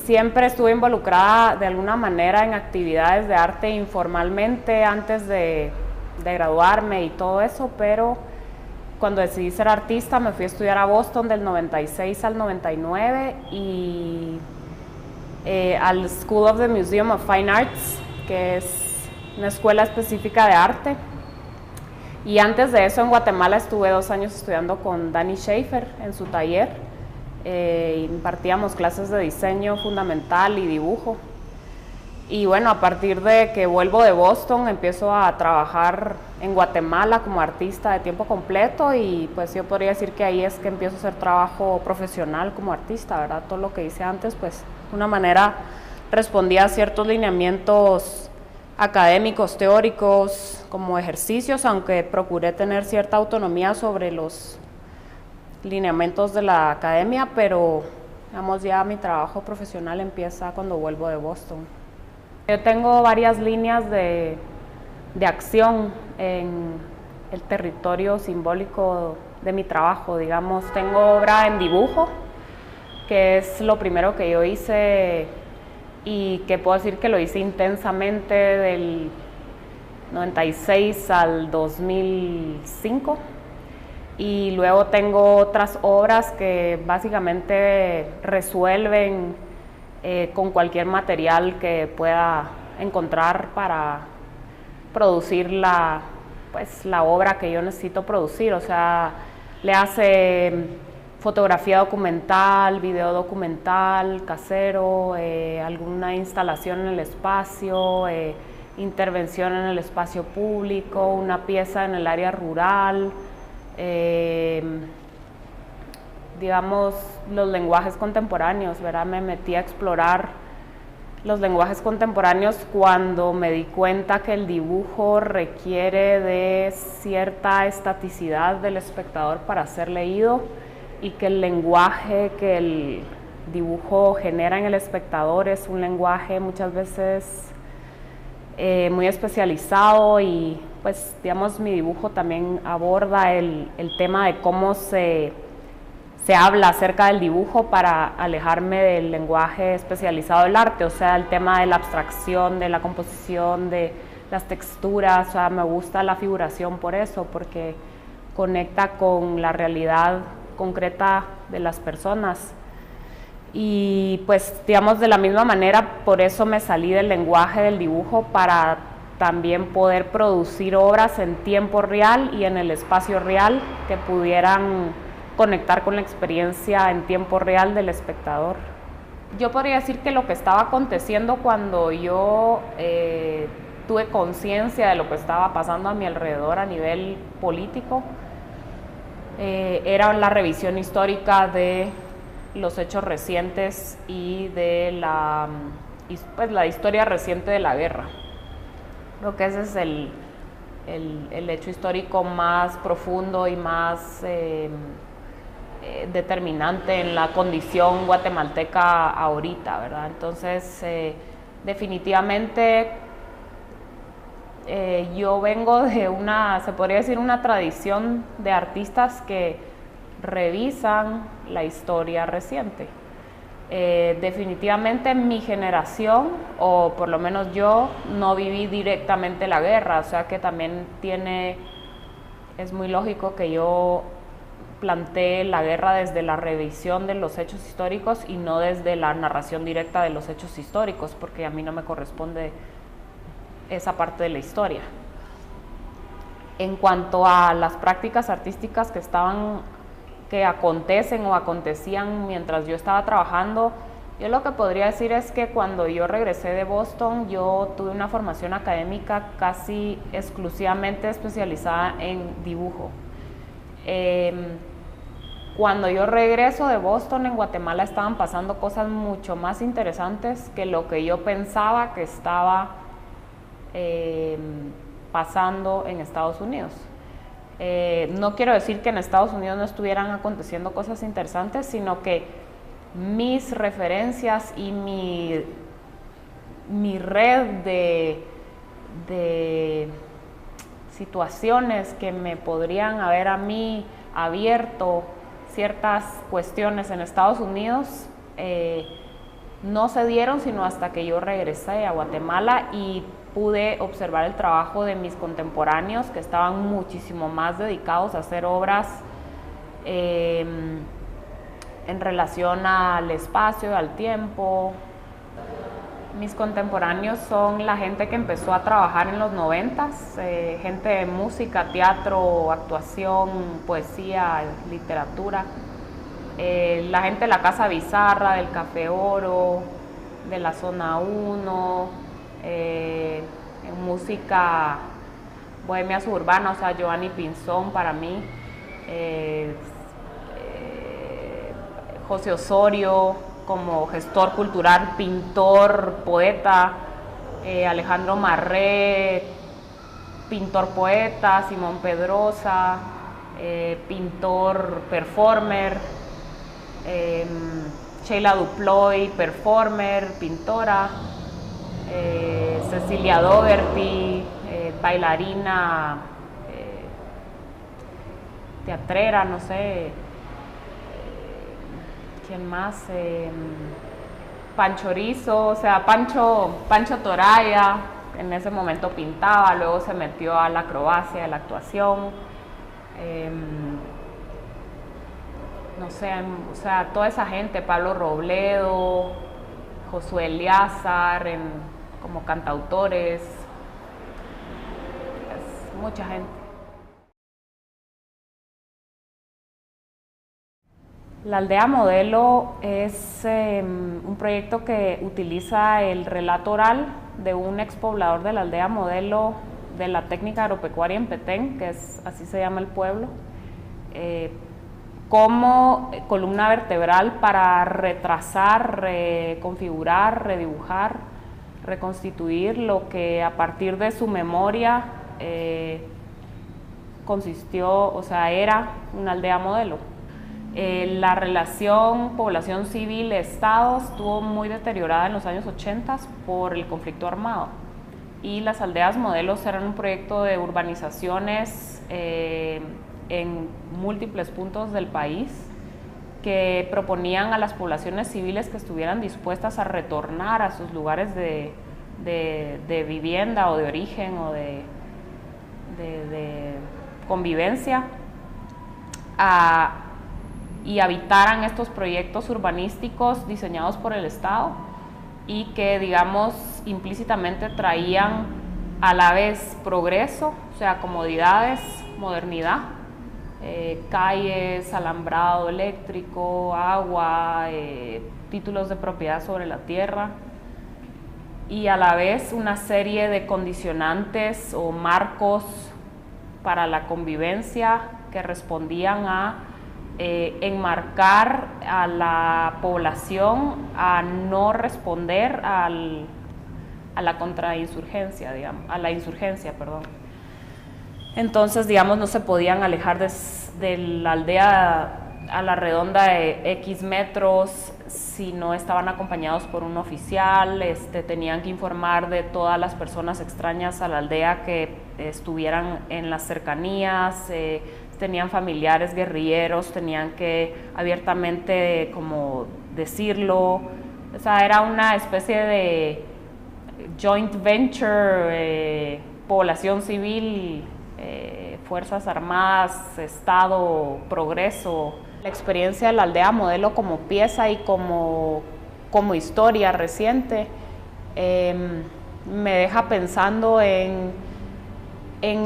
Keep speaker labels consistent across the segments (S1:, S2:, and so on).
S1: siempre estuve involucrada de alguna manera en actividades de arte informalmente antes de graduarme y todo eso, pero cuando decidí ser artista me fui a estudiar a Boston del 96 al 99 y al School of the Museum of Fine Arts, que es una escuela específica de arte. Y antes de eso en Guatemala estuve 2 años estudiando con Danny Schaefer en su taller. Impartíamos clases de diseño fundamental y dibujo. Y bueno, a partir de que vuelvo de Boston empiezo a trabajar en Guatemala como artista de tiempo completo y pues yo podría decir que ahí es que empiezo a hacer trabajo profesional como artista, ¿verdad? Todo lo que hice antes pues de una manera respondía a ciertos lineamientos académicos, teóricos, como ejercicios, aunque procuré tener cierta autonomía sobre los lineamientos de la academia, pero digamos ya mi trabajo profesional empieza cuando vuelvo de Boston. Yo tengo varias líneas de acción en el territorio simbólico de mi trabajo, digamos. Tengo obra en dibujo, que es lo primero que yo hice y que puedo decir que lo hice intensamente del 96 al 2005. Y luego tengo otras obras que básicamente resuelven con cualquier material que pueda encontrar para producir la obra que yo necesito producir. O sea, le hace fotografía documental, video documental, casero, alguna instalación en el espacio, intervención en el espacio público, una pieza en el área rural. Digamos, los lenguajes contemporáneos, ¿verdad? Me metí a explorar los lenguajes contemporáneos cuando me di cuenta que el dibujo requiere de cierta estaticidad del espectador para ser leído y que el lenguaje que el dibujo genera en el espectador es un lenguaje muchas veces muy especializado y pues digamos mi dibujo también aborda el tema de cómo se habla acerca del dibujo para alejarme del lenguaje especializado del arte, o sea, el tema de la abstracción, de la composición, de las texturas. O sea, me gusta la figuración por eso, porque conecta con la realidad concreta de las personas. Y pues digamos de la misma manera, por eso me salí del lenguaje del dibujo para también poder producir obras en tiempo real y en el espacio real que pudieran conectar con la experiencia en tiempo real del espectador. Yo podría decir que lo que estaba aconteciendo cuando yo tuve conciencia de lo que estaba pasando a mi alrededor a nivel político era la revisión histórica de los hechos recientes y de la historia reciente de la guerra. Creo que ese es el hecho histórico más profundo y más determinante en la condición guatemalteca ahorita, ¿verdad? Entonces, definitivamente yo vengo de se podría decir, una tradición de artistas que revisan la historia reciente. Definitivamente mi generación, o por lo menos yo, no viví directamente la guerra, o sea que también es muy lógico que yo plantee la guerra desde la revisión de los hechos históricos y no desde la narración directa de los hechos históricos, porque a mí no me corresponde esa parte de la historia. En cuanto a las prácticas artísticas que acontecen o acontecían mientras yo estaba trabajando, yo lo que podría decir es que cuando yo regresé de Boston, yo tuve una formación académica casi exclusivamente especializada en dibujo. Cuando yo regreso de Boston, en Guatemala estaban pasando cosas mucho más interesantes que lo que yo pensaba que estaba pasando en Estados Unidos. No quiero decir que en Estados Unidos no estuvieran aconteciendo cosas interesantes, sino que mis referencias y mi red de situaciones que me podrían haber a mí abierto ciertas cuestiones en Estados Unidos no se dieron sino hasta que yo regresé a Guatemala y pude observar el trabajo de mis contemporáneos que estaban muchísimo más dedicados a hacer obras en relación al espacio, al tiempo. Mis contemporáneos son la gente que empezó a trabajar en los 90s, gente de música, teatro, actuación, poesía, literatura. La gente de la Casa Bizarra, del Café Oro, de la Zona 1, en música bohemia suburbana, o sea, Giovanni Pinzón para mí, José Osorio como gestor cultural, pintor, poeta, Alejandro Marré, pintor poeta, Simón Pedrosa, pintor performer, Sheila Duploy, performer, pintora, Cecilia Dougherty, bailarina, teatrera, no sé, ¿quién más? Pancho Rizo, o sea, Pancho Toraya, en ese momento pintaba, luego se metió a la acrobacia, a la actuación. No sé, o sea, toda esa gente, Pablo Robledo, Josué Eliazar, como cantautores, es mucha gente. La aldea modelo es un proyecto que utiliza el relato oral de un expoblador de la aldea modelo de la técnica agropecuaria en Petén, que es así se llama el pueblo, como columna vertebral para retrasar, reconfigurar, redibujar, reconstituir lo que a partir de su memoria consistió, o sea, era una aldea modelo. La relación población civil-estado estuvo muy deteriorada en los años 80 por el conflicto armado, y las aldeas modelos eran un proyecto de urbanizaciones en múltiples puntos del país que proponían a las poblaciones civiles que estuvieran dispuestas a retornar a sus lugares de vivienda o de origen o de convivencia y habitaran estos proyectos urbanísticos diseñados por el Estado y que, digamos, implícitamente traían a la vez progreso, o sea, comodidades, modernidad, calles, alambrado eléctrico, agua, títulos de propiedad sobre la tierra, y a la vez una serie de condicionantes o marcos para la convivencia que respondían a enmarcar a la población a no responder a la contrainsurgencia, digamos, a la insurgencia, perdón. Entonces, digamos, no se podían alejar de la aldea a la redonda de X metros si no estaban acompañados por un oficial, tenían que informar de todas las personas extrañas a la aldea que estuvieran en las cercanías, tenían familiares guerrilleros, tenían que abiertamente como decirlo, o sea, era una especie de joint venture, población civil, fuerzas armadas, Estado, progreso. La experiencia de la aldea modelo como pieza y como historia reciente me deja pensando en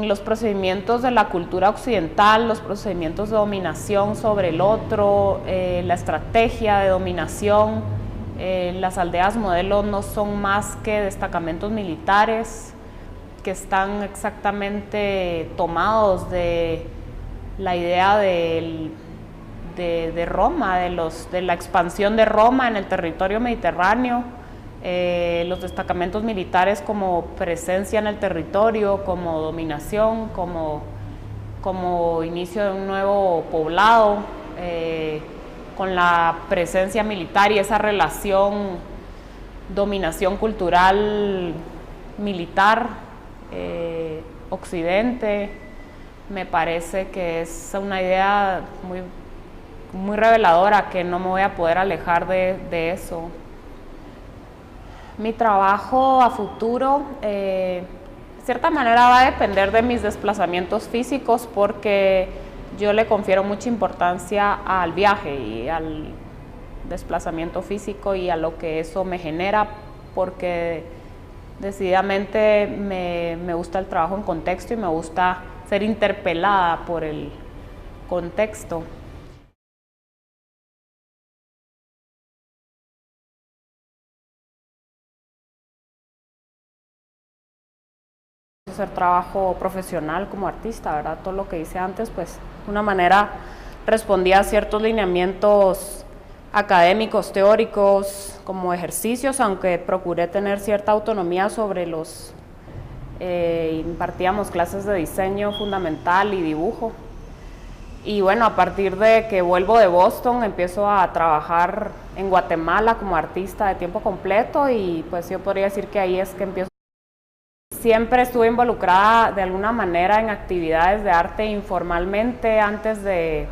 S1: los procedimientos de la cultura occidental, los procedimientos de dominación sobre el otro, la estrategia de dominación. Las aldeas modelo no son más que destacamentos militares que están exactamente tomados de la idea de Roma, de la expansión de Roma en el territorio mediterráneo. Los destacamentos militares como presencia en el territorio, como dominación, como inicio de un nuevo poblado, con la presencia militar y esa relación dominación cultural militar, occidente, me parece que es una idea muy reveladora, que no me voy a poder alejar de eso. Mi trabajo a futuro, de cierta manera, va a depender de mis desplazamientos físicos porque yo le confiero mucha importancia al viaje y al desplazamiento físico y a lo que eso me genera, porque decididamente me gusta el trabajo en contexto y me gusta ser interpelada por el contexto. Hacer trabajo profesional como artista, ¿verdad? Todo lo que hice antes, pues de una manera respondía a ciertos lineamientos académicos, teóricos, como ejercicios, aunque procuré tener cierta autonomía sobre los... impartíamos clases de diseño fundamental y dibujo. Y bueno, a partir de que vuelvo de Boston, empiezo a trabajar en Guatemala como artista de tiempo completo y pues yo podría decir que ahí es que empiezo. Siempre estuve involucrada de alguna manera en actividades de arte informalmente antes de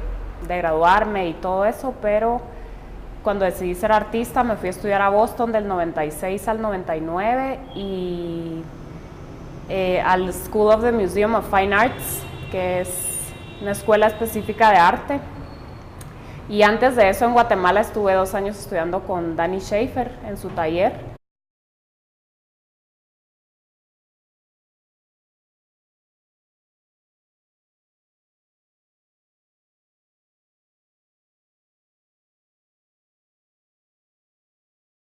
S1: graduarme y todo eso, pero cuando decidí ser artista me fui a estudiar a Boston del 96 al 99 y al School of the Museum of Fine Arts, que es una escuela específica de arte. Y antes de eso en Guatemala estuve 2 años estudiando con Danny Schaefer en su taller.